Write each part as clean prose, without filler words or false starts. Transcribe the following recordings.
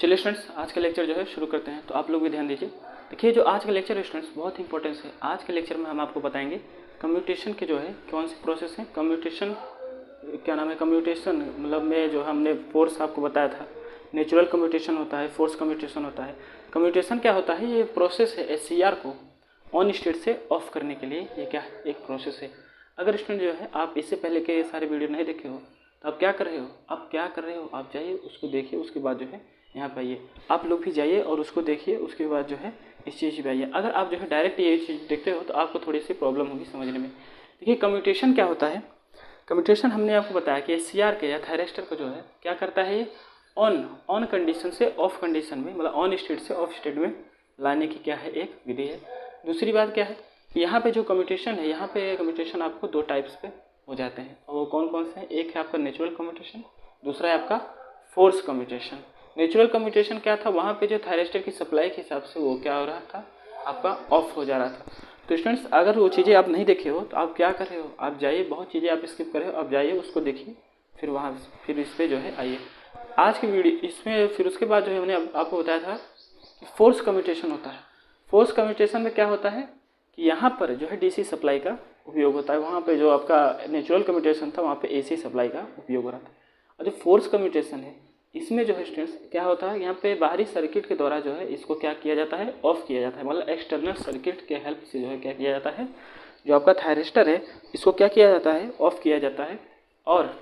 चलिए स्टूडेंट्स, आज का लेक्चर जो है शुरू करते हैं। तो आप लोग भी ध्यान दीजिए। देखिए, जो आज का लेक्चर है स्टूडेंट्स बहुत इंपॉर्टेंस है। आज के लेक्चर में हम आपको बताएंगे कम्यूटेशन के जो है कौन सी प्रोसेस है। कम्यूटेशन क्या नाम है, कम्यूटेशन मतलब में जो हमने फोर्स आपको बताया था, नेचुरल कम्यूटेशन होता है, फोर्स कम्यूटेशन होता है। कम्यूटेशन क्या होता है, ये प्रोसेस है SCR को ऑन स्टेट से ऑफ करने के लिए। ये क्या है, एक प्रोसेस है। अगर स्टूडेंट जो है आप इससे पहले के ये सारे वीडियो नहीं देखे हो तो आप क्या कर रहे हो, आप जाइए उसको देखिए, उसके बाद जो है यहाँ पे आइए। आप लोग भी जाइए और उसको देखिए, उसके बाद जो है इस चीज़ पे आइए। अगर आप जो है डायरेक्ट ये चीज़ देखते हो तो आपको थोड़ी सी प्रॉब्लम होगी समझने में। देखिए, कम्यूटेशन क्या होता है। कम्यूटेशन हमने आपको बताया कि SCR के या थायरिस्टर को जो है क्या करता है, ये ऑन कंडीशन से ऑफ कंडीशन में, मतलब ऑन स्टेट से ऑफ स्टेट में लाने की क्या है, एक विधि है। दूसरी बात क्या है, यहाँ पे जो कम्यूटेशन है, यहाँ पे कम्यूटेशन आपको दो टाइप्स पे हो जाते हैं। और वो कौन कौन से हैं, एक है आपका नेचुरल कम्यूटेशन, दूसरा है आपका फोर्स कम्यूटेशन। नेचुरल कम्यूटेशन क्या था, वहाँ पे जो थायरिस्टर की सप्लाई के हिसाब से वो क्या हो रहा था, आपका ऑफ हो जा रहा था। तो स्टूडेंट्स, अगर वो चीज़ें आप नहीं देखे हो तो आप क्या कर रहे हो, आप जाइए, बहुत चीज़ें आप स्किप कर रहे हो, आप जाइए उसको देखिए, फिर इस पर जो है आइए आज की वीडियो इसमें। फिर उसके बाद जो है मैंने आपको बताया था कि फोर्स कम्यूटेशन होता है। फोर्स कम्यूटेशन में क्या होता है कि यहाँ पर जो है DC सप्लाई का उपयोग होता है। वहाँ पे जो आपका नेचुरल कम्यूटेशन था वहाँ पे AC सप्लाई का उपयोग हो रहा था। और जो फोर्स कम्यूटेशन है, इसमें जो है स्टूडेंट्स क्या होता है, यहाँ पे बाहरी सर्किट के द्वारा जो है इसको क्या किया जाता है, ऑफ किया जाता है। मतलब एक्सटर्नल सर्किट के हेल्प से जो है क्या किया जाता है, जो आपका थायरिस्टर है इसको क्या किया जाता है, ऑफ किया जाता है। और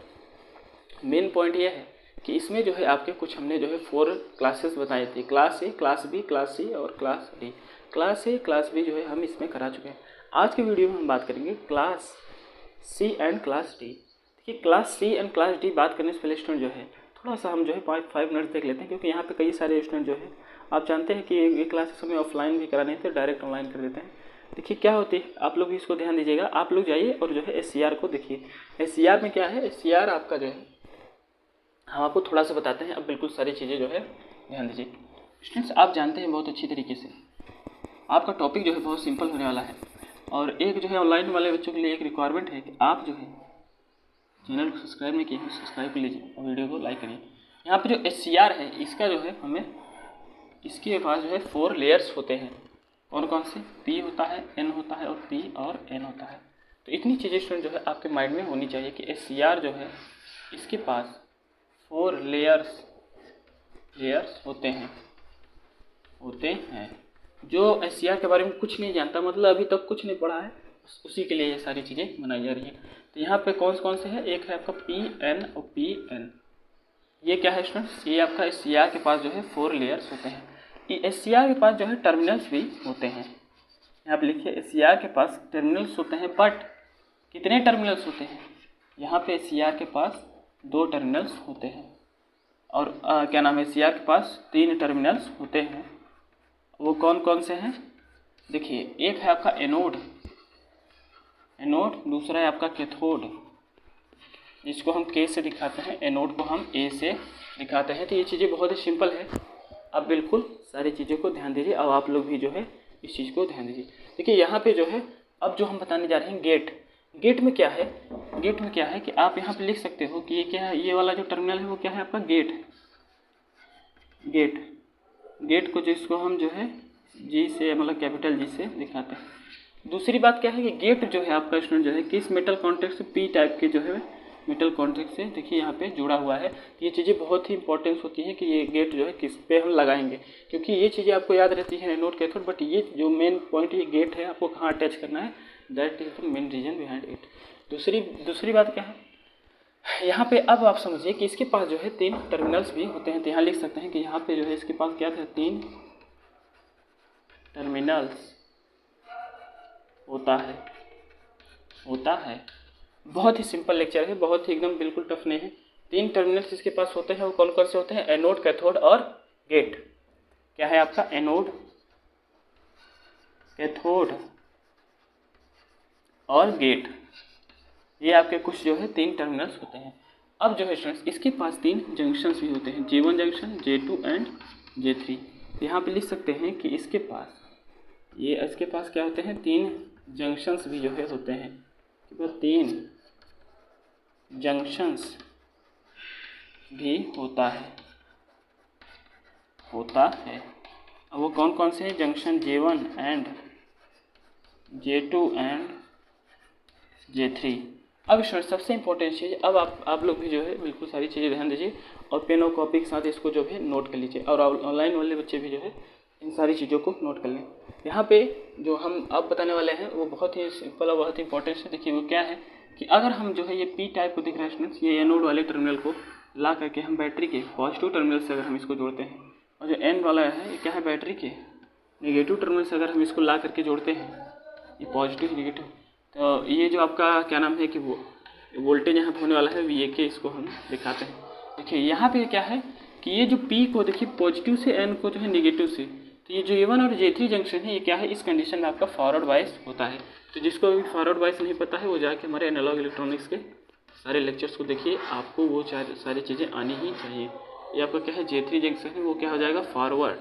मेन पॉइंट ये है कि इसमें जो है आपके कुछ हमने जो है 4 क्लासेस बताई थी, class A, class B, class C और class D। Class A, class B जो है हम इसमें करा चुके हैं। आज की वीडियो में हम बात करेंगे class C and class D। देखिए, class C and class D बात करने से पहले स्टूडेंट जो है थोड़ा सा हम जो है 5 मिनट देख लेते हैं, क्योंकि यहाँ पे कई सारे स्टूडेंट जो है आप जानते हैं कि ये क्लासेस हमें ऑफलाइन भी कराने थे, डायरेक्ट ऑनलाइन कर देते हैं। देखिए क्या होती है, आप लोग भी इसको ध्यान दीजिएगा। आप लोग जाइए और जो है SCR को देखिए। SCR में क्या है, SCR आपका जो है हम आपको थोड़ा सा बताते हैं। अब बिल्कुल सारी चीज़ें जो है ध्यान दीजिए। स्टूडेंट्स, आप जानते हैं बहुत अच्छी तरीके से आपका टॉपिक जो है बहुत सिंपल होने वाला है। और एक जो है ऑनलाइन वाले बच्चों के लिए एक रिक्वायरमेंट है कि आप जो है चैनल को सब्सक्राइब नहीं किए हैं, सब्सक्राइब कर लीजिए और वीडियो को लाइक करिए। यहाँ पे जो SCR है इसका जो है हमें, इसके पास जो है 4 लेयर्स होते हैं। कौन कौन से, P होता है, N होता है और P और N होता है। तो इतनी चीज़ें स्टूडेंट जो है आपके माइंड में होनी चाहिए कि SCR जो है इसके पास 4 लेयर्स होते हैं। जो SCR के बारे में कुछ नहीं जानता, मतलब अभी तक कुछ नहीं पढ़ा है, उसी के लिए ये सारी चीज़ें बनाई जा रही हैं। तो यहाँ पे कौन कौन से हैं, एक है आपका PN और PN। ये क्या है स्टूडेंट्स, ये आपका SCR के पास जो है 4 लेयर्स होते हैं। ये SCR के पास जो है टर्मिनल्स भी होते हैं। यहाँ पे लिखिए SCR के पास टर्मिनल्स होते हैं, बट कितने टर्मिनल्स होते हैं, यहाँ पे SCR के पास 2 टर्मिनल्स होते हैं। और क्या नाम है, SCR के पास 3 टर्मिनल्स होते हैं। वो कौन कौन से हैं, देखिए, एक है आपका एनोड, दूसरा है आपका कैथोड, जिसको हम K से दिखाते हैं, एनोड को हम A से दिखाते हैं। तो ये चीज़ें बहुत ही सिंपल है। आप बिल्कुल सारी चीज़ों को ध्यान दीजिए और आप लोग भी जो है इस चीज़ को ध्यान दीजिए। देखिए, यहाँ पे जो है अब जो हम बताने जा रहे हैं गेट में क्या है कि आप यहाँ पे लिख सकते हो कि ये क्या है, ये वाला जो टर्मिनल है वो क्या है, आपका गेट को, जिसको हम जो है G से, मतलब कैपिटल G से दिखाते हैं। दूसरी बात क्या है कि गेट जो है आपका स्टूडेंट जो है किस मेटल कॉन्टैक्ट से, P टाइप के जो है मेटल कॉन्टैक्ट से, देखिए यहाँ पे जुड़ा हुआ है। ये चीज़ें बहुत ही इंपॉर्टेंस होती है कि ये गेट जो है किस पे हम लगाएंगे, क्योंकि ये चीज़ें आपको याद रहती है एनोड कैथोड, बट ये जो मेन पॉइंट ये गेट है, आपको कहाँ अटैच करना है, that is the main reason behind it. दूसरी बात क्या है, यहाँ पे अब आप समझिए कि इसके पास जो है 3 टर्मिनल्स भी होते हैं। तो यहाँ लिख सकते हैं कि यहाँ पे जो है इसके पास क्या था, 3 टर्मिनल्स होता है। बहुत ही सिंपल लेक्चर है, बहुत ही एकदम बिल्कुल टफ नहीं है। 3 टर्मिनल्स इसके पास होते हैं। वो कौन कौन से होते हैं, एनोड, कैथोड और गेट। क्या है आपका, एनोड, कैथोड और गेट। ये आपके कुछ जो है 3 टर्मिनल्स होते हैं। अब जो है स्टूडेंट्स इसके पास 3 जंक्शंस भी होते हैं, J1 junction, J2 and J3। यहाँ पे लिख सकते हैं कि इसके पास क्या होते हैं, 3 जंक्शंस भी जो है होते हैं। तो 3 जंक्शंस भी होता है। होता है। अब वो कौन कौन से हैं? Junction J1 and J2 and J3। अब स्टूडेंट सबसे इंपॉर्टेंट चीज़, अब आप लोग भी जो है बिल्कुल सारी चीज़ें ध्यान दीजिए और पेन और कॉपी के साथ इसको जो है नोट कर लीजिए, और ऑनलाइन वाले बच्चे भी जो है इन सारी चीज़ों को नोट कर लें। यहाँ पे जो हम अब बताने वाले हैं वो बहुत ही सिंपल और बहुत ही इंपॉर्टेंट है। देखिए वो क्या है कि अगर हम जो है ये पी टाइप को दिख रहा है स्टूडेंट्स, ये एनोड वाले टर्मिनल को ला करके हम बैटरी के पॉजिटिव टर्मिनल से अगर हम इसको जोड़ते हैं, और जो एन वाला है ये क्या है, बैटरी के नेगेटिव टर्मिनल से अगर हम इसको ला करके जोड़ते हैं, ये पॉजिटिव नेगेटिव, तो ये जो आपका क्या नाम है कि वो वोल्टेज यहाँ पे होने वाला है VA के, इसको हम दिखाते हैं। देखिए यहाँ पे क्या है कि ये जो P को देखिए पॉजिटिव से N को जो है नेगेटिव से, तो ये जो J1 और J3 जंक्शन है ये क्या है, इस कंडीशन में आपका फॉरवर्ड बायस होता है। तो जिसको अभी फॉरवर्ड बायस नहीं पता है वो जाके हमारे एनालॉग इलेक्ट्रॉनिक्स के सारे लेक्चर्स को देखिए, आपको वो सारी चीज़ें आनी ही चाहिए। ये आपका क्या है J3 जंक्शन है, वो क्या हो जाएगा, फॉरवर्ड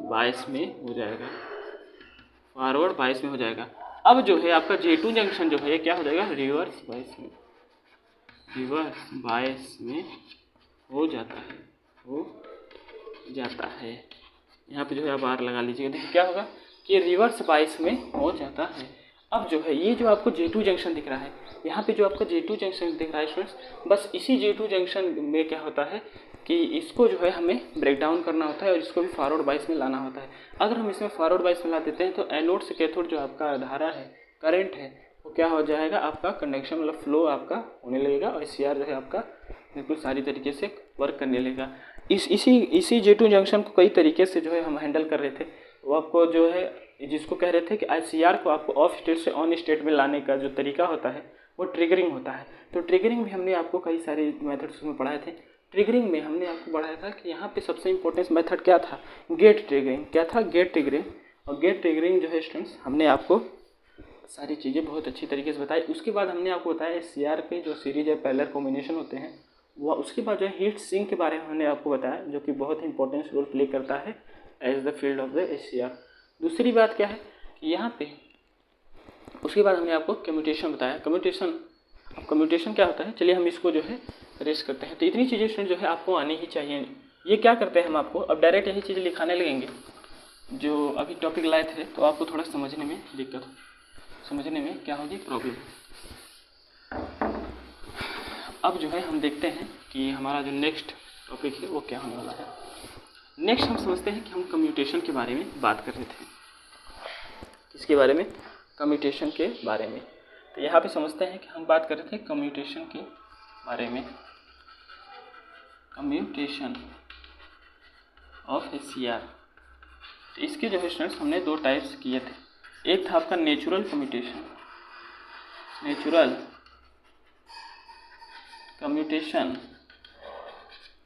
बायस में हो जाएगा, फॉरवर्ड बायस में हो जाएगा। अब जो है आपका J2 जंक्शन जो है क्या हो जाएगा, रिवर्स बायस में हो जाता है। यहाँ पे जो है आप R लगा लीजिएगा। देखिए क्या होगा कि रिवर्स बायस में हो जाता है। अब जो है ये जो आपको J2 जंक्शन दिख रहा है, यहाँ पे जो आपका J2 जंक्शन दिख रहा है स्टूडेंट्स, बस इसी J2 जंक्शन में क्या होता है कि इसको जो है हमें ब्रेक डाउन करना होता है और इसको भी फॉरवर्ड बायस में लाना होता है। अगर हम इसमें फॉरवर्ड बायस में ला देते हैं तो एनोड से कैथोड जो आपका धारा है, करंट है, वो क्या हो जाएगा, आपका कंडक्शन मतलब फ्लो आपका होने लगेगा और CR जो है आपका बिल्कुल सारी तरीके से वर्क करने लगेगा। इसी J2 जंक्शन को कई तरीके से जो है हम हैंडल कर रहे थे। वो आपको जो है जिसको कह रहे थे कि ICR को आपको ऑफ स्टेट से ऑन स्टेट में लाने का जो तरीका होता है वो ट्रिगरिंग होता है। तो ट्रिगरिंग भी हमने आपको कई सारे मेथड्स में पढ़ाए थे। ट्रिगरिंग में हमने आपको पढ़ाया था कि यहाँ पे सबसे इंपॉर्टेंट मेथड क्या था, गेट ट्रिगरिंग। क्या था, गेट ट्रिगरिंग। और गेट ट्रिगरिंग जो है स्टूडेंट्स हमने आपको सारी चीज़ें बहुत अच्छी तरीके से बताई। उसके बाद हमने आपको बताया CR के जो सीरीज या पैरेलल कॉम्बिनेशन होते हैं वह, उसके बाद जो है हीट सिंक के बारे में हमने आपको बताया जो कि बहुत इंपॉर्टेंट रोल प्ले करता है as the field of the SCR। दूसरी बात क्या है कि यहाँ पे उसके बाद हमने आपको कम्यूटेशन बताया। अब कम्यूटेशन क्या होता है, चलिए हम इसको जो है रेस करते हैं। तो इतनी चीज़ें स्टूडेंट जो है आपको आनी ही चाहिए। ये क्या करते हैं हम आपको अब डायरेक्ट यही चीज़ें लिखाने लगेंगे जो अभी टॉपिक लाए थे, तो आपको थोड़ा समझने में दिक्कत, समझने में क्या होगी, प्रॉब्लम। अब जो है हम देखते हैं कि हमारा जो नेक्स्ट टॉपिक है वो क्या होने वाला है। नेक्स्ट हम समझते हैं कि हम कम्यूटेशन के बारे में बात कर रहे थे। किसके बारे में, कम्यूटेशन के बारे में। तो यहाँ पे समझते हैं कि हम बात कर रहे थे कम्यूटेशन के बारे में, कम्यूटेशन ऑफ SCR। तो इसके जो है स्टूडेंट्स हमने दो टाइप्स किए थे। एक था आपका नेचुरल कम्यूटेशन,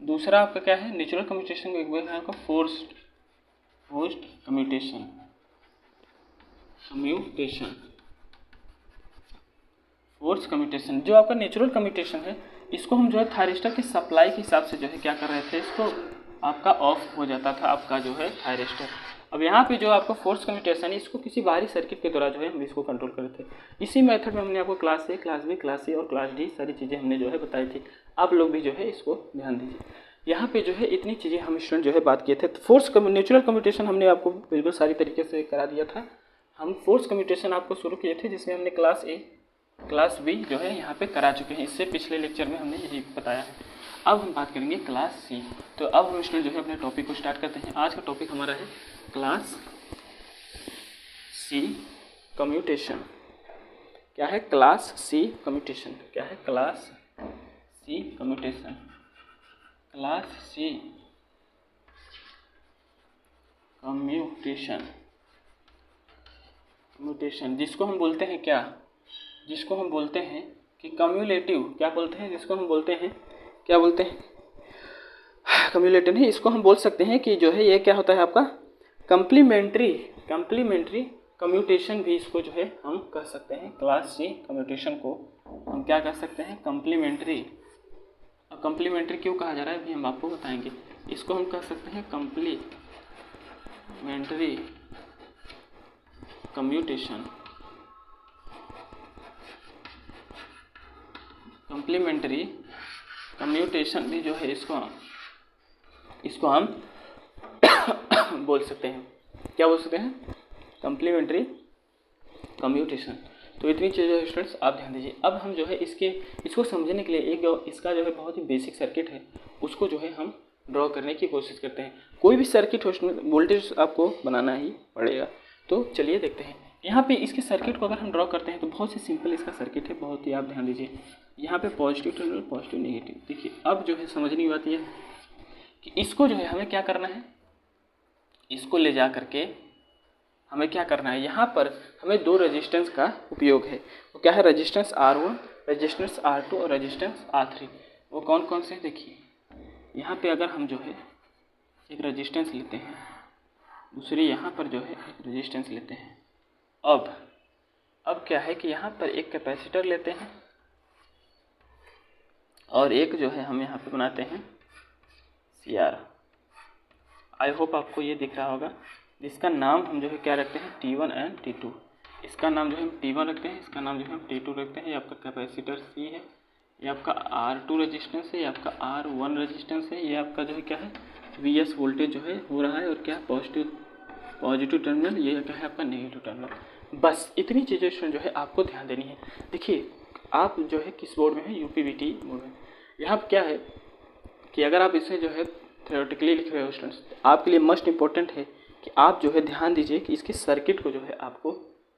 दूसरा आपका क्या है, नेचुरल कम्यूटेशन को एक बार है आपका फोर्स्ड कम्यूटेशन। फोर्स कम्यूटेशन जो आपका नेचुरल कम्यूटेशन है, इसको हम जो है थायरिस्टर के सप्लाई के हिसाब से जो है क्या कर रहे थे, इसको आपका ऑफ हो जाता था आपका जो है थायरिस्टर। अब यहाँ पे जो आपका फोर्स कम्यूटेशन है, इसको किसी बाहरी सर्किट के द्वारा जो है हम इसको कंट्रोल करते थे। इसी मेथड में हमने आपको class A, class B, class C और क्लास D सारी चीज़ें हमने जो है बताई थी। आप लोग भी जो है इसको ध्यान दीजिए। यहाँ पे जो है इतनी चीज़ें हम स्टूडेंट जो है बात किए थे। नेचुरल कम्यूटेशन हमने आपको बिल्कुल सारी तरीके से करा दिया था। हम फोर्स कम्यूटेशन आपको शुरू किए थे जिसमें हमने क्लास A, क्लास B जो है यहाँ पे करा चुके हैं। इससे पिछले लेक्चर में हमने यही बताया है। अब हम बात करेंगे क्लास C। तो अब हम स्टूडेंट जो है अपने टॉपिक को स्टार्ट करते हैं। आज का टॉपिक हमारा है क्लास C कम्यूटेशन। क्या है, क्लास C कम्यूटेशन। क्या है, class C commutation. Class C commutation जिसको हम बोलते हैं क्या, जिसको हम बोलते हैं कि कम्यूलेटिव। क्या बोलते हैं, जिसको हम बोलते हैं, क्या बोलते हैं, कम्यूलेटिव है। इसको हम बोल सकते हैं कि जो है ये क्या होता है आपका कम्प्लीमेंट्री कम्यूटेशन भी इसको जो है हम कह सकते हैं। क्लास C कम्यूटेशन को हम क्या कह सकते हैं, कम्प्लीमेंट्री। अब कम्प्लीमेंट्री क्यों कहा जा रहा है अभी हम आपको बताएंगे। इसको हम कह सकते हैं कम्प्लीमेंट्री कम्यूटेशन। कम्प्लीमेंट्री कम्यूटेशन भी जो है इसको इसको हम बोल सकते हैं, क्या बोल सकते हैं, कम्प्लीमेंट्री कम्यूटेशन। तो इतनी चीज़ें है स्टूडेंट्स आप ध्यान दीजिए। अब हम जो है इसको समझने के लिए एक इसका जो है बहुत ही बेसिक सर्किट है उसको जो है हम ड्रॉ करने की कोशिश करते हैं। कोई भी सर्किट हो उसमें वोल्टेज आपको बनाना ही पड़ेगा। तो चलिए देखते हैं। यहाँ पे इसके सर्किट को अगर हम ड्रॉ करते हैं तो बहुत ही सिंपल इसका सर्किट है, बहुत ही आप ध्यान दीजिए। यहाँ पे पॉजिटिव टर्मिनल, पॉजिटिव नेगेटिव। देखिए अब जो है समझने की बात यह है कि इसको जो है हमें क्या करना है, इसको ले जा करके हमें क्या करना है, यहाँ पर हमें दो रेजिस्टेंस का उपयोग है। वो क्या है, रेजिस्टेंस R1, रेजिस्टेंस R2 और रेजिस्टेंस R3। वो कौन कौन से हैं देखिए। यहाँ पे अगर हम जो है एक रेजिस्टेंस लेते हैं, दूसरी यहाँ पर जो है एक रेजिस्टेंस लेते हैं। अब क्या है कि यहाँ पर एक कैपेसिटर लेते हैं और एक जो है हम यहाँ पे बनाते हैं CR। आई होप आपको ये दिख रहा होगा। इसका नाम हम जो है क्या रखते हैं, T1 एंड T2। इसका नाम जो है हम T1 रखते हैं, इसका नाम जो है हम T2 रखते हैं। ये आपका कैपेसिटर C है, ये आपका R2 रेजिस्टेंस है, ये आपका R1 रेजिस्टेंस है, ये आपका जो है क्या है VS वोल्टेज जो है हो रहा है, और क्या पॉजिटिव टर्मिनल, ये क्या है आपका नेगेटिव टर्मिनल। बस इतनी चीज़ें जो है आपको ध्यान देनी है। देखिए आप जो है किस बोर्ड में है, UPVT बोर्ड में। यहाँ पर क्या है कि अगर आप इसे जो है थ्योरेटिकली लिख रहे हो स्टूडेंट्स, तो आपके लिए मस्ट इम्पोर्टेंट है कि आप जो है ध्यान दीजिए कि इसके सर्किट को जो है आपको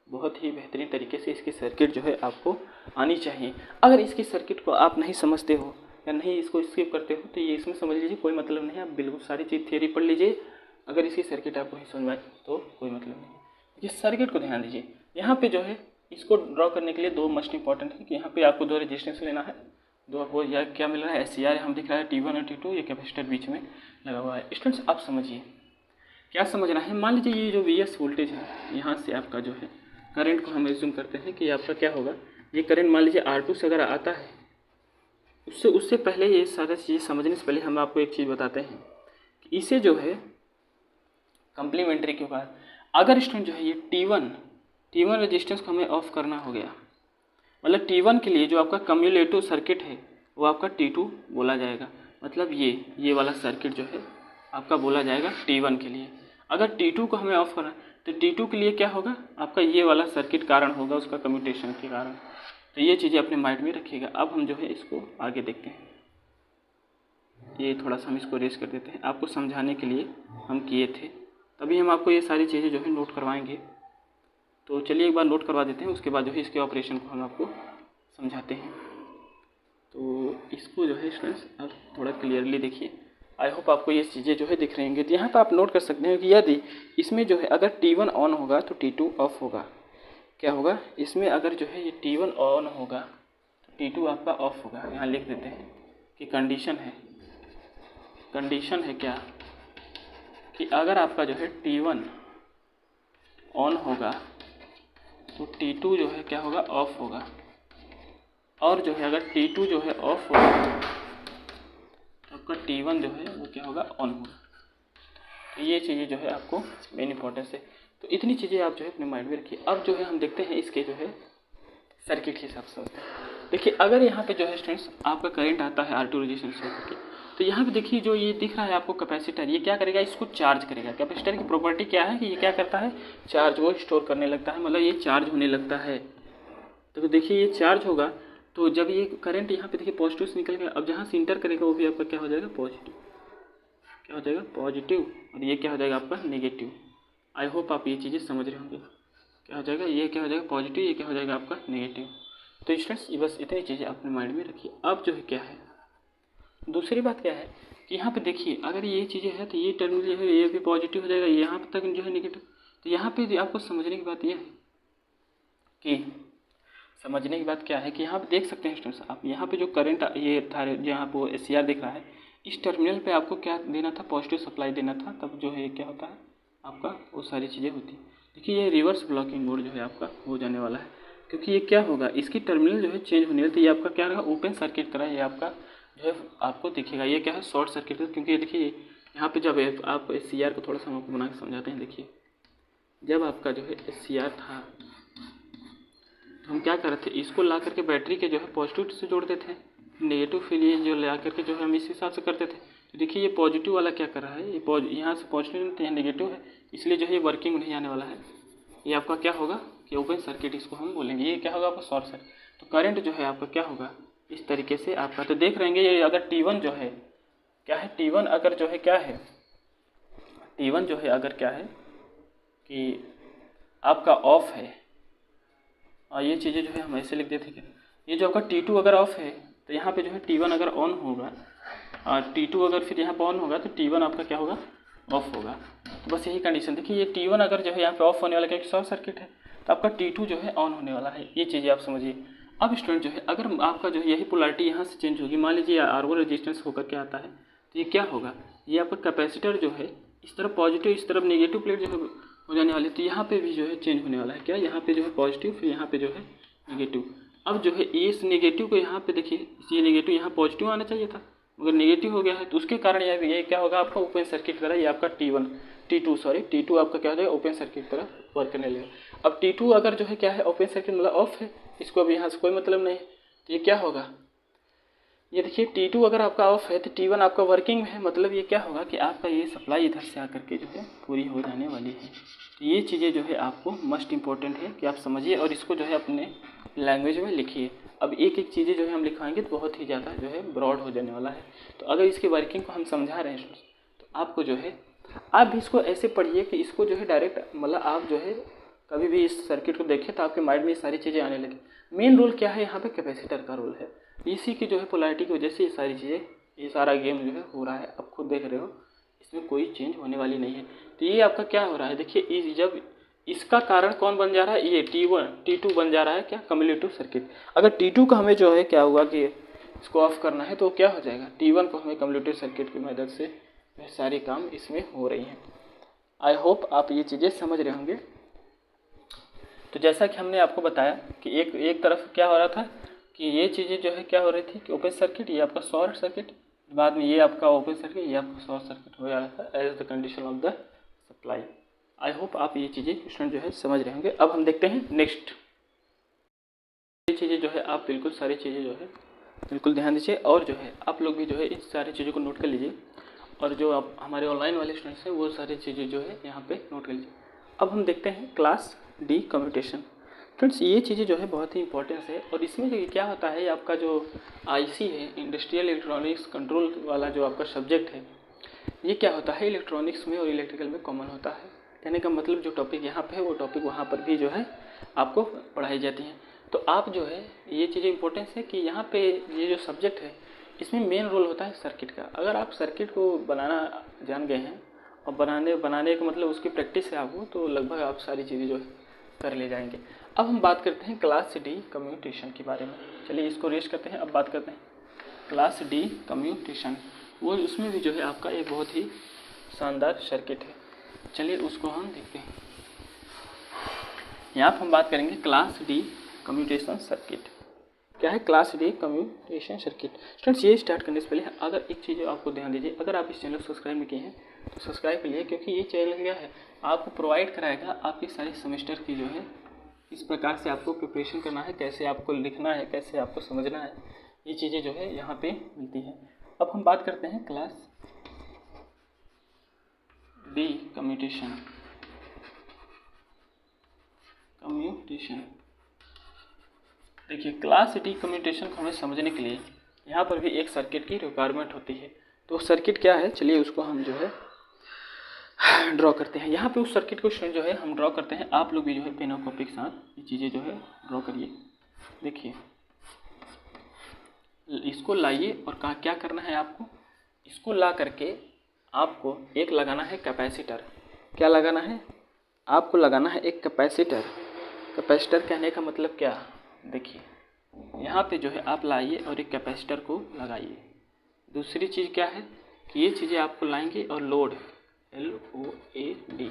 बहुत ही बेहतरीन तरीके से इसकी सर्किट जो है आपको आनी चाहिए। अगर इसकी सर्किट को आप नहीं समझते हो या नहीं इसको स्किप करते हो तो ये इसमें समझ लीजिए कोई मतलब नहीं है। आप बिल्कुल सारी चीज़ थियरी पढ़ लीजिए, अगर इसकी सर्किट आपको नहीं समझ में आए तो कोई मतलब नहीं। ये सर्किट को ध्यान दीजिए। यहाँ पे जो है इसको ड्रॉ करने के लिए दो मस्ट इंपॉर्टेंट है कि यहाँ पे आपको दो रेजिस्टेंस लेना है, दो आपको या क्या मिल रहा है, SCR हम दिख रहा है T1 और T2, ये कैपेसिटर बीच में लगा हुआ है। स्टूडेंट्स आप समझिए क्या समझना है। मान लीजिए ये जो VS वोल्टेज है, यहाँ से आपका जो है करंट को हम एज्यूम करते हैं कि आपका क्या होगा, ये करंट मान लीजिए R2 से अगर आता है, उससे पहले ये सारी चीज़ समझने से पहले हम आपको एक चीज़ बताते हैं कि इसे जो है कम्प्लीमेंट्री के बाद अगर स्टूडेंट जो है ये T1 रेजिस्टेंस को हमें ऑफ करना हो गया, मतलब T1 के लिए जो आपका कम्युलेटिव सर्किट है वो आपका T2 बोला जाएगा। मतलब ये वाला सर्किट जो है आपका बोला जाएगा T1 के लिए। अगर T2 को हमें ऑफ करना है तो T2 के लिए क्या होगा, आपका ये वाला सर्किट कारण होगा उसका कम्यूटेशन के कारण। तो ये चीज़ें अपने माइंड में रखिएगा। अब हम जो है इसको आगे देखते हैं। ये थोड़ा सा हम इसको रेस कर देते हैं, आपको समझाने के लिए हम किए थे, तभी हम आपको ये सारी चीज़ें जो है नोट करवाएंगे। तो चलिए एक बार नोट करवा देते हैं, उसके बाद जो है इसके ऑपरेशन को हम आपको समझाते हैं। तो इसको जो है स्टूडेंट्स आप थोड़ा क्लियरली देखिए। आई होप आपको ये चीज़ें जो है दिख रही होंगी। तो यहाँ पर आप नोट कर सकते हैं कि यदि इसमें जो है अगर T1 ऑन होगा तो T2 ऑफ होगा। क्या होगा, इसमें अगर जो है ये T1 ऑन होगा तो T2 आपका ऑफ होगा। यहाँ लिख देते हैं कि कंडीशन है क्या कि अगर आपका जो है T1 ऑन होगा तो T2 जो है क्या होगा, ऑफ होगा। और जो है अगर T2 जो है ऑफ होगा तो आपका T1 जो है वो क्या होगा, ऑन होगा। तो ये चीज़ें जो है आपको मेन इंपॉर्टेंस है। तो इतनी चीज़ें आप जो है अपने माइंड में रखिए। अब जो है हम देखते हैं इसके जो है सर्किट के हिसाब से होता है। देखिए अगर यहाँ पे जो है स्टूडेंट्स आपका करंट आता है R2 रेजिस्टेंस से होकर के, तो यहाँ पे देखिए जो ये दिख रहा है आपको कैपेसिटर, ये क्या करेगा, इसको चार्ज करेगा। कैपेसिटर की प्रॉपर्टी क्या है कि ये क्या करता है, चार्ज को स्टोर करने लगता है, मतलब ये चार्ज होने लगता है। तो देखिए ये चार्ज होगा तो जब ये करंट यहाँ पे देखिए पॉजिटिव से निकल गया, अब जहाँ से इंटर करेगा वो भी आपका क्या हो जाएगा, पॉजिटिव। क्या हो जाएगा, पॉजिटिव, और ये क्या हो जाएगा आपका नेगेटिव। आई होप आप ये चीज़ें समझ रहे होंगे। क्या हो जाएगा, ये क्या हो जाएगा पॉजिटिव, ये क्या हो जाएगा आपका नेगेटिव। तो स्टूडेंट्स ये बस इतनी चीज़ें अपने माइंड में रखिए। अब जो है क्या है, दूसरी बात क्या है कि यहाँ पे देखिए अगर ये चीज़ें हैं तो ये टर्मिनल जो है ये भी पॉजिटिव हो जाएगा, यहाँ तक जो है नेगेटिव। तो यहाँ पे आपको समझने की बात यह है कि यहाँ पे देख सकते हैं स्टूडेंट्स आप, यहाँ पे जो करंट ये था जहाँ पे SCR दिख रहा है, इस टर्मिनल पे आपको क्या देना था, पॉजिटिव सप्लाई देना था, तब जो है क्या होता है आपका वो सारी चीज़ें होती। देखिए ये रिवर्स ब्लॉकिंग मोड जो है आपका हो जाने वाला है, क्योंकि ये क्या होगा, इसकी टर्मिनल जो है चेंज होने वाली। तो ये आपका क्या रहेगा, ओपन सर्किट करा, ये आपका जो है आपको दिखेगा ये क्या है, शॉर्ट सर्किट। क्योंकि ये देखिए यहाँ पे जब आप SCR को थोड़ा सा हम आपको बना के समझाते हैं। देखिए जब आपका जो है SCR था तो हम क्या कर रहे थे, इसको ला करके बैटरी के जो है पॉजिटिव से जोड़ते थे, नेगेटिव फिर ये जो ला करके जो है हम इस हिसाब से करते थे। तो देखिए ये पॉजिटिव वाला क्या कर रहा है, ये यहाँ से पॉजिटिव तो यहाँ नेगेटिव है, इसलिए जो है ये वर्किंग नहीं आने वाला है। ये आपका क्या होगा कि ओपन सर्किट इसको हम बोलेंगे। ये क्या होगा आपका शॉर्ट सर्किट। तो करंट जो है आपका क्या होगा इस तरीके से आपका। तो देख रहेंगे ये अगर T1 जो है क्या है, T1 अगर जो है क्या है, T1 जो है अगर क्या है कि आपका ऑफ है, और ये चीज़ें जो है हम ऐसे लिख देते हैं। ये जो आपका T2 अगर ऑफ है तो यहाँ पे जो है T1 अगर ऑन होगा, और T2 अगर फिर यहाँ पर ऑन होगा तो T1 आपका क्या होगा ऑफ होगा। तो बस यही कंडीशन देखिए, ये T1 अगर जो है यहाँ पे ऑफ होने वाला क्योंकि शॉर्ट सर्किट है, तो आपका T2 जो है ऑन होने वाला है। ये चीज़ें आप समझिए। अब स्टूडेंट जो है अगर आपका जो है यही पोलैरिटी यहाँ से चेंज होगी, मान लीजिए R1 रेजिस्टेंस होकर के आता है, तो ये क्या होगा, ये आपका कैपेसिटर जो है इस तरफ पॉजिटिव इस तरफ नेगेटिव प्लेट जो है हो जाने वाली है। तो यहाँ पे भी जो है चेंज होने वाला है, क्या यहाँ पे जो है पॉजिटिव फिर यहाँ पे जो है नेगेटिव। अब जो है इस नेगेटिव को यहाँ पे देखिए, ये नेगेटिव यहाँ पॉजिटिव आना चाहिए था मगर नेगेटिव हो गया है, तो उसके कारण ये क्या होगा आपका ओपन सर्किट तरह, ये आपका T2 आपका क्या हो जाएगा ओपन सर्किट तरह वर्क करने लगेगा। अब T2 अगर जो है क्या है ओपन सर्किट मतलब ऑफ है, इसको अब यहाँ से कोई मतलब नहीं है, तो ये क्या होगा, ये देखिए T2 अगर आपका ऑफ है तो T1 आपका वर्किंग है, मतलब ये क्या होगा कि आपका ये सप्लाई इधर से आकर के जो है पूरी हो जाने वाली है। तो ये चीज़ें जो है आपको मस्ट इम्पॉर्टेंट है कि आप समझिए और इसको जो है अपने लैंग्वेज में लिखिए। अब एक एक चीज़ें जो है हम लिखवाएंगे तो बहुत ही ज़्यादा जो है ब्रॉड हो जाने वाला है। तो अगर इसकी वर्किंग को हम समझा रहे हैं तो आपको जो है आप भी इसको ऐसे पढ़िए कि इसको जो है डायरेक्ट मतलब आप जो है कभी भी इस सर्किट को देखें तो आपके माइंड में ये सारी चीज़ें आने लगे। मेन रोल क्या है यहाँ पे, कैपेसिटर का रोल है। इसी की जो है पोलैरिटी की वजह से ये सारी चीज़ें, ये सारा गेम जो है हो रहा है। आप खुद देख रहे हो, इसमें कोई चेंज होने वाली नहीं है। तो ये आपका क्या हो रहा है, देखिए जब इसका कारण कौन बन जा रहा है, ये T2 बन जा रहा है क्या, कम्युलेटिव सर्किट। अगर T2 का हमें जो है क्या हुआ कि इसको ऑफ करना है तो क्या हो जाएगा, T1 को हमें कम्युलेटिव सर्किट की मदद से सारी काम इसमें हो रही हैं। आई होप आप ये चीज़ें समझ रहे होंगे। तो जैसा कि हमने आपको बताया कि एक तरफ क्या हो रहा था कि ये चीज़ें जो है क्या हो रही थी कि ओपन सर्किट, ये आपका शॉर्ट सर्किट, बाद में ये आपका ओपन सर्किट, ये आपका शॉर्ट सर्किट हो जा रहा था as the condition of the supply. I hope आप ये चीज़ें स्टूडेंट जो है समझ रहे होंगे। अब हम देखते हैं नेक्स्ट। ये चीज़ें जो है आप बिल्कुल सारी चीज़ें जो है बिल्कुल ध्यान दीजिए, और जो है आप लोग भी जो है इन सारी चीज़ों को नोट कर लीजिए, और जो आप हमारे ऑनलाइन वाले स्टूडेंट्स हैं वो सारी चीज़ें जो है यहाँ पे नोट कर लीजिए। अब हम देखते हैं क्लास डी कम्यूटेशन। फ्रेंड्स ये चीज़ें जो है बहुत ही इंपॉर्टेंस है, और इसमें जो क्या होता है आपका जो आईसी है, इंडस्ट्रियल इलेक्ट्रॉनिक्स कंट्रोल वाला जो आपका सब्जेक्ट है, ये क्या होता है इलेक्ट्रॉनिक्स में और इलेक्ट्रिकल में कॉमन होता है। कहने का मतलब जो टॉपिक यहाँ पे है वो टॉपिक वहाँ पर भी जो है आपको पढ़ाई जाती हैं। तो आप जो है ये चीज़ें इंपॉर्टेंस है कि यहाँ पे ये जो सब्जेक्ट है इसमें मेन रोल होता है सर्किट का। अगर आप सर्किट को बनाना जान गए हैं और बनाने का मतलब उसकी प्रैक्टिस है आपको, तो लगभग आप सारी चीज़ें जो है कर ले जाएंगे। अब हम बात करते हैं क्लास डी कम्यूटेशन के बारे में। चलिए इसको रेस्ट करते हैं। अब बात करते हैं क्लास डी कम्यूटेशन। वो उसमें भी जो है आपका एक बहुत ही शानदार सर्किट है। चलिए उसको हम देखते हैं। यहाँ पर हम बात करेंगे क्लास डी कम्यूटेशन सर्किट। क्या है class D commutation circuit. Students ये स्टार्ट करने से पहले अगर एक चीज़ आपको ध्यान दीजिए, अगर आप इस चैनल को सब्सक्राइब नहीं किए हैं तो सब्सक्राइब कर लिए, क्योंकि ये चैनल क्या है आपको प्रोवाइड कराएगा आपकी सारी सेमेस्टर की जो है इस प्रकार से आपको प्रिपरेशन करना है, कैसे आपको लिखना है, कैसे आपको समझना है, ये चीज़ें जो है यहाँ पे मिलती है। अब हम बात करते हैं क्लास डी कम्यूटेशन। देखिए क्लास डी कम्यूटेशन को हमें समझने के लिए यहाँ पर भी एक सर्किट की रिक्वायरमेंट होती है। तो सर्किट क्या है, चलिए उसको हम जो है ड्रॉ करते हैं। यहाँ पे उस सर्किट को जो है हम ड्रॉ करते हैं। आप लोग भी जो है पेन और कॉपी के साथ ये चीज़ें जो है ड्रॉ करिए। देखिए इसको लाइए, और कहाँ क्या करना है आपको, इसको ला करके आपको एक लगाना है कैपेसिटर। क्या लगाना है आपको, लगाना है एक कैपेसिटर। कैपेसिटर कहने का मतलब क्या, देखिए यहाँ पे जो है आप लाइए और एक कैपेसिटर को लगाइए। दूसरी चीज़ क्या है कि ये चीज़ें आपको लाएंगे और लोड LOAD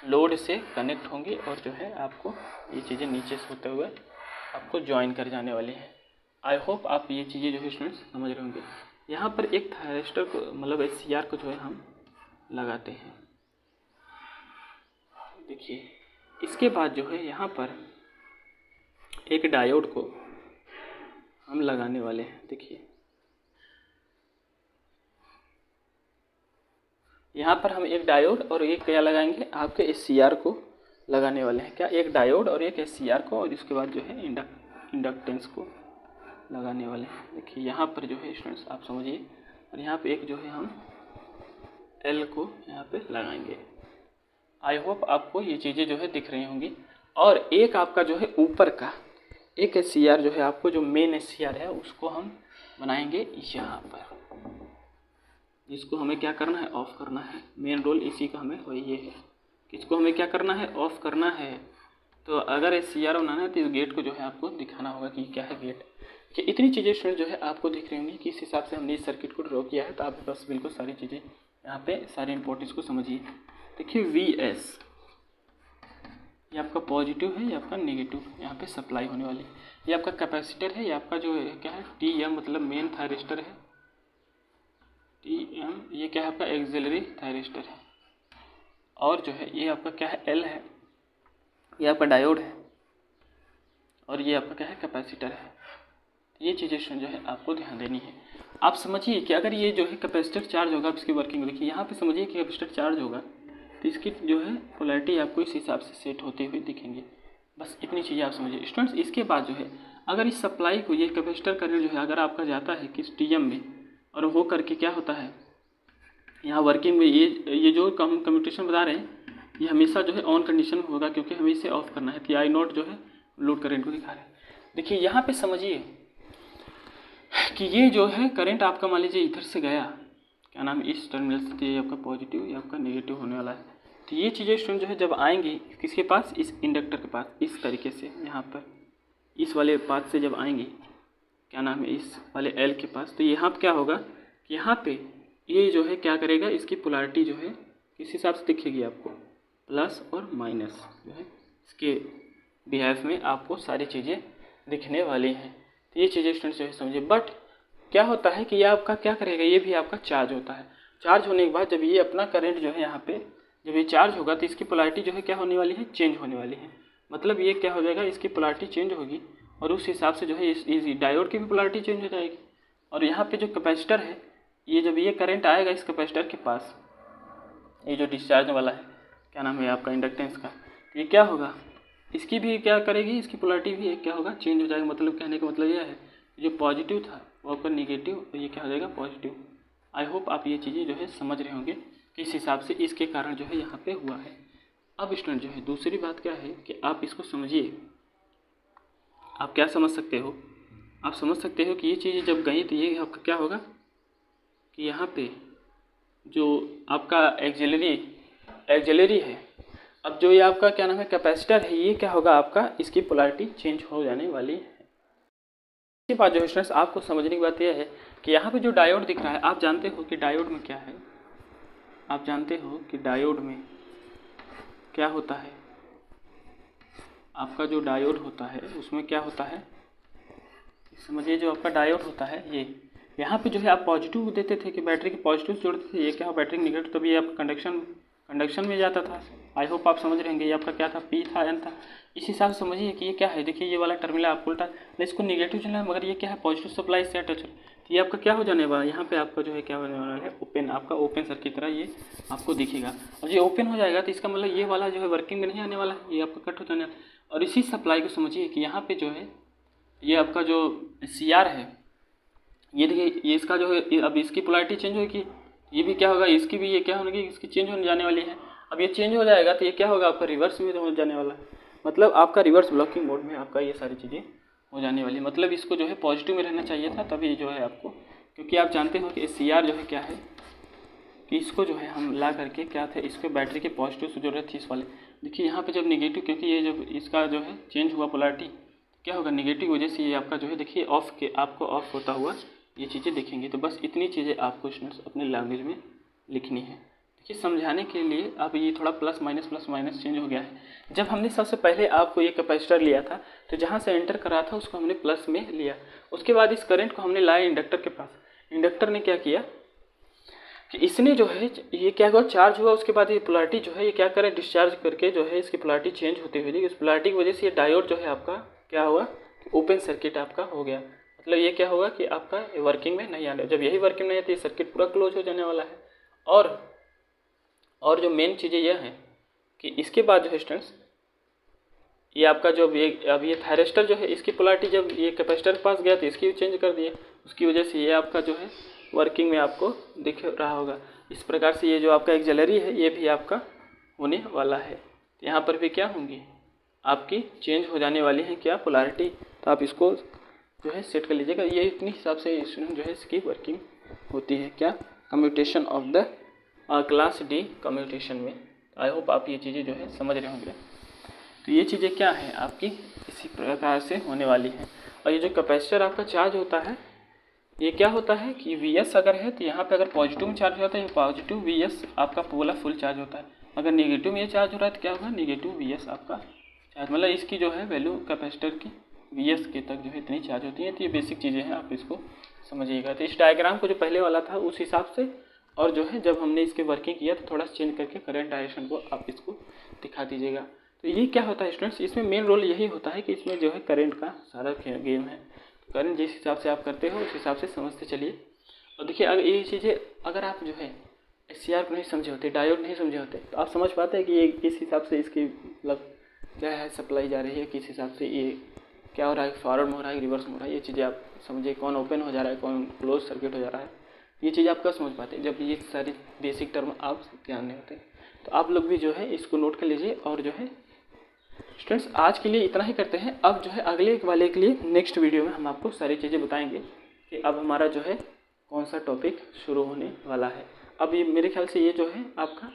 लोड से कनेक्ट होंगी, और जो है आपको ये चीज़ें नीचे से होते हुए आपको ज्वाइन कर जाने वाली हैं। आई होप आप ये चीज़ें जो है स्टूडेंट्स समझ रहे होंगे। यहाँ पर एक थायरिस्टर को मतलब SCR को जो है हम लगाते हैं। देखिए इसके बाद जो है यहाँ पर एक डायोड को हम लगाने वाले हैं। देखिए यहाँ पर हम एक डायोड और एक क्या लगाएंगे, आपके SCR को लगाने वाले हैं। क्या, एक डायोड और एक SCR को, और इसके बाद जो है इंडक्टेंस को लगाने वाले हैं। देखिए यहाँ पर जो है स्टूडेंट्स आप समझिए, और यहाँ पे एक जो है हम L को यहाँ पे लगाएंगे। आई होप आपको ये चीज़ें जो है दिख रही होंगी। और एक आपका जो है ऊपर का एक SCR जो है, आपको जो मेन SCR है उसको हम बनाएंगे यहाँ पर। इसको हमें क्या करना है, ऑफ करना है। मेन रोल इसी का हमें वही ये है कि इसको हमें क्या करना है, ऑफ करना है। तो अगर SCR बनाना है तो इस गेट को जो है आपको दिखाना होगा कि क्या है गेट। कि इतनी चीज़ें स्टूडेंट जो है आपको दिख रही होंगी कि इस हिसाब से हमने इस सर्किट को ड्रॉ किया है। तो आप बस बिल्कुल सारी चीज़ें यहाँ पे सारे इंपॉर्टेंस को समझिए। देखिए VS ये आपका पॉजिटिव है, ये आपका नेगेटिव यहाँ पे सप्लाई होने वाली है। ये आपका कैपेसिटर है, ये आपका जो है क्या है TM मतलब मेन थायरिस्टर है। TM ये क्या है आपका एक्सिलरी थायरिस्टर है। और जो है ये आपका क्या है L है, ये आपका डायोड है, और ये आपका क्या है कैपेसिटर है। ये चीज़ें जो है आपको ध्यान देनी है। आप समझिए कि अगर ये जो है कैपेसिटर चार्ज होगा, इसकी वर्किंग देखिए यहाँ पे समझिए कि कैपेसिटर चार्ज होगा तो इसकी जो है पोलैरिटी आपको इस हिसाब से सेट होते हुए दिखेंगे। बस इतनी चीज़ें आप समझिए स्टूडेंट्स। इसके बाद जो है अगर इस सप्लाई को, ये कैपेसिटर करंट जो है अगर आपका जाता है किस TM में, और वो करके क्या होता है यहाँ वर्किंग में, ये जो हम कम्यूटेशन बता रहे हैं ये हमेशा जो है ऑन कंडीशन में होगा, क्योंकि हमें इसे ऑफ करना है। कि I0 जो है लोड करंट को दिखा रहे हैं। देखिए यहाँ पे समझिए कि ये जो है करंट आपका मान लीजिए इधर से गया, क्या नाम है इस टर्मिनल से, तो ये आपका पॉजिटिव, ये आपका नेगेटिव होने वाला है। तो ये चीज़ें स्टूडेंट जो है जब आएंगी किसके पास, इस इंडक्टर के पास, इस तरीके से यहाँ पर इस वाले पाथ से जब आएंगी, क्या नाम है इस वाले L के पास, तो यहाँ पर क्या होगा कि यहाँ पे ये जो है क्या करेगा, इसकी पोलैरिटी जो है किस हिसाब से दिखेगी आपको, प्लस और माइनस जो है इसके बिहेव में आपको सारी चीज़ें दिखने वाली हैं। तो ये चीज़ें स्टूडेंट्स जो है समझिए। बट क्या होता है कि ये आपका क्या करेगा, ये भी आपका चार्ज होता है। चार्ज होने के बाद जब ये अपना करंट जो है यहाँ पे जब ये चार्ज होगा तो इसकी पोलैरिटी जो है क्या होने वाली है, चेंज होने वाली है। मतलब ये क्या हो जाएगा, इसकी पोलैरिटी चेंज होगी और उस हिसाब से जो है इस डायोड की भी पोलैरिटी चेंज हो जाएगी। और यहाँ पे जो कैपेसिटर है, ये जब ये करंट आएगा इस कैपेसिटर के पास, ये जो डिस्चार्ज वाला है क्या नाम है आपका इंडक्टेंस का, ये क्या होगा, इसकी भी क्या करेगी, इसकी पोलैरिटी भी क्या होगा, चेंज हो जाएगा। मतलब कहने का मतलब यह है जो पॉजिटिव था वो आपका निगेटिव, और ये क्या हो जाएगा पॉजिटिव। आई होप आप ये चीज़ें जो है समझ रहे होंगे किस हिसाब से इसके कारण जो है यहाँ पे हुआ है। अब स्टूडेंट जो है दूसरी बात क्या है कि आप इसको समझिए। आप क्या समझ सकते हो, आप समझ सकते हो कि ये चीज़ें जब गई तो ये आपका क्या होगा कि यहाँ पे जो आपका एक्सिलरी है, अब जो ये आपका क्या नाम है कैपेसिटर है, ये क्या होगा आपका, इसकी पोलैरिटी चेंज हो जाने वाली है। इसके बाद जो है स्टूडेंट्स आपको समझने की बात यह है कि यहाँ पे जो डायोड दिख रहा है, आप जानते हो कि डायोड में क्या है, आप जानते हो कि डायोड में क्या होता है। आपका जो डायोड होता है उसमें क्या होता है, समझिए जो आपका डायोड होता है ये यहाँ पे जो है आप पॉजिटिव देते थे कि बैटरी के पॉजिटिव से जोड़ते थे, ये क्या बैटरी निगेटिव, तभी आपका कंडक्शन में जाता था। आई होप आप समझ रहे होंगे। ये आपका क्या था, P था N था। इस हिसाब से समझिए कि ये क्या है, देखिए ये वाला टर्मिनल आपको उल्टा, इसको निगेटिव चलना है, मगर ये क्या है पॉजिटिव सप्लाई से अटैच है। तो ये आपका क्या हो जाने वाला है, यहाँ पे आपका जो है क्या होने वाला है, ओपन, आपका ओपन सर्किट की तरह ये आपको दिखेगा। और ये ओपन हो जाएगा तो इसका मतलब ये वाला जो है वर्किंग में नहीं आने वाला है, ये आपका कट हो जाने वाला है। और इसी सप्लाई को समझिए कि यहाँ पे जो है ये आपका जो CR है, ये देखिए ये इसका जो है अब इसकी पोलैरिटी चेंज होगी, ये भी क्या होगा, इसकी भी ये क्या होगी, इसकी चेंज होने जाने वाली है। अब ये चेंज हो जाएगा तो ये क्या होगा आपका रिवर्स में हो जाने वाला है। मतलब आपका रिवर्स ब्लॉकिंग मोड में आपका ये सारी चीज़ें हो जाने वाली। मतलब इसको जो है पॉजिटिव में रहना चाहिए था, तभी जो है आपको, क्योंकि आप जानते हो कि CR जो है क्या है कि इसको जो है हम ला करके क्या थे, इसको बैटरी के पॉजिटिव से जरूरत थी इस वाले। देखिए यहाँ पे जब नेगेटिव, क्योंकि ये जब इसका जो है चेंज हुआ पोलैरिटी, क्या होगा नेगेटिव वजह से ये आपका जो है देखिए ऑफ के आपको ऑफ होता हुआ ये चीज़ें दिखेंगी। तो बस इतनी चीज़ें आपको स्टूडेंट्स अपने लैंग्वेज में लिखनी है। देखिए समझाने के लिए अब ये थोड़ा प्लस माइनस चेंज हो गया है। जब हमने सबसे पहले आपको ये कैपेसिटर लिया था तो जहाँ से एंटर करा था उसको हमने प्लस में लिया, उसके बाद इस करंट को हमने लाया इंडक्टर के पास। इंडक्टर ने क्या किया कि इसने जो है ये क्या हुआ, चार्ज हुआ, उसके बाद ये पोलैरिटी जो है ये क्या करे, डिस्चार्ज करके जो है इसकी पोलैरिटी चेंज होती हुई, उस पोलैरिटी की वजह से ये डायोड जो है आपका क्या हुआ, ओपन सर्किट आपका हो गया। मतलब ये क्या होगा कि आपका वर्किंग में नहीं आने, जब यही वर्किंग नहीं आती, ये सर्किट पूरा क्लोज हो जाने वाला है। और और जो मेन चीज़ें यह है कि इसके बाद जो है स्टूडेंट्स, ये आपका जो अब ये थायरिस्टर जो है इसकी पोलैरिटी जब ये कैपेसिटर के पास गया तो इसकी चेंज कर दिए, उसकी वजह से ये आपका जो है वर्किंग में आपको दिख रहा होगा। इस प्रकार से ये जो आपका एक्सिलरी है ये भी आपका होने वाला है। यहाँ पर भी क्या होंगी, आपकी चेंज हो जाने वाली है क्या, पोलैरिटी। तो आप इसको जो है सेट कर लीजिएगा। ये इतनी हिसाब से स्टूडेंट जो है इसकी वर्किंग होती है क्या, commutation of the class D commutation में। आई होप आप ये चीज़ें जो है समझ रहे होंगे। तो ये चीज़ें क्या है आपकी इसी प्रकार से होने वाली है। और ये जो कैपेसिटर आपका चार्ज होता है ये क्या होता है कि Vs अगर है तो यहाँ पे अगर पॉजिटिव में चार्ज होता है तो पॉजिटिव Vs आपका पूरा फुल चार्ज होता है। अगर नेगेटिव में ये चार्ज हो रहा है तो क्या होगा, नेगेटिव Vs आपका चार्ज, मतलब इसकी जो है वैल्यू कैपेसिटर की Vs के तक जो है इतनी चार्ज होती है। तो ये बेसिक चीज़ें हैं, आप इसको समझिएगा। तो इस डायग्राम को जो पहले वाला था उस हिसाब से, और जो है जब हमने इसके वर्किंग किया तो थोड़ा चेंज करके करंट डायरेक्शन को आप इसको दिखा दीजिएगा। तो ये क्या होता है स्टूडेंट्स, इसमें मेन रोल यही होता है कि इसमें जो है करंट का सारा गेम है। करंट जिस हिसाब से आप करते हो उस हिसाब से समझते चलिए। और देखिए अगर ये चीज़ें अगर आप जो है SCR को नहीं समझे होते, डायोड नहीं समझे होते, तो आप समझ पाते हैं कि ये किस हिसाब से इसकी मतलब क्या है सप्लाई जा रही है, किस हिसाब से ये क्या हो रहा है, फॉरवर्ड में हो रहा है, रिवर्स में हो रहा है। ये चीज़ें आप समझिए, कौन ओपन हो जा रहा है, कौन क्लोज सर्किट हो जा रहा है, ये चीज़ आप क्या समझ पाते हैं जब ये सारी बेसिक टर्म आप ध्यान नहीं होते। तो आप लोग भी जो है इसको नोट कर लीजिए। और जो है स्टूडेंट्स आज के लिए इतना ही करते हैं। अब जो है अगले वाले के लिए नेक्स्ट वीडियो में हम आपको सारी चीज़ें बताएंगे कि अब हमारा जो है कौन सा टॉपिक शुरू होने वाला है। अब ये मेरे ख्याल से ये जो है आपका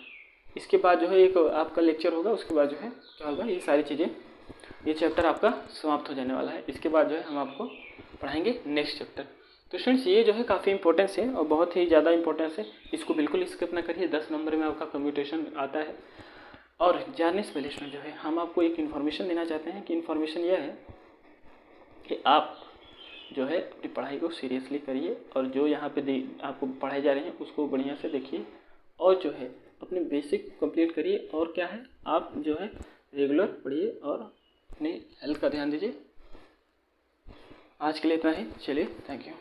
इसके बाद जो है एक आपका लेक्चर होगा, उसके बाद जो है क्या होगा, ये सारी चीज़ें, ये चैप्टर आपका समाप्त हो जाने वाला है। इसके बाद जो है हम आपको पढ़ाएंगे नेक्स्ट चैप्टर। तो स्टूडेंट्स ये जो है काफ़ी इंपॉर्टेंस है और बहुत ही ज़्यादा इंपॉर्टेंस है, इसको बिल्कुल स्किप ना करिए। 10 नंबर में आपका कम्यूटेशन आता है। और जानने से पहले स्टूडेंट जो है हम आपको एक इन्फॉर्मेशन देना चाहते हैं कि इन्फॉर्मेशन यह है कि आप जो है अपनी पढ़ाई को सीरियसली करिए और जो यहाँ पे आपको पढ़ाई जा रही है उसको बढ़िया से देखिए और जो है अपने बेसिक कंप्लीट करिए। और क्या है, आप जो है रेगुलर पढ़िए और अपनी हेल्थ का ध्यान दीजिए। आज के लिए इतना ही, चलिए, थैंक यू।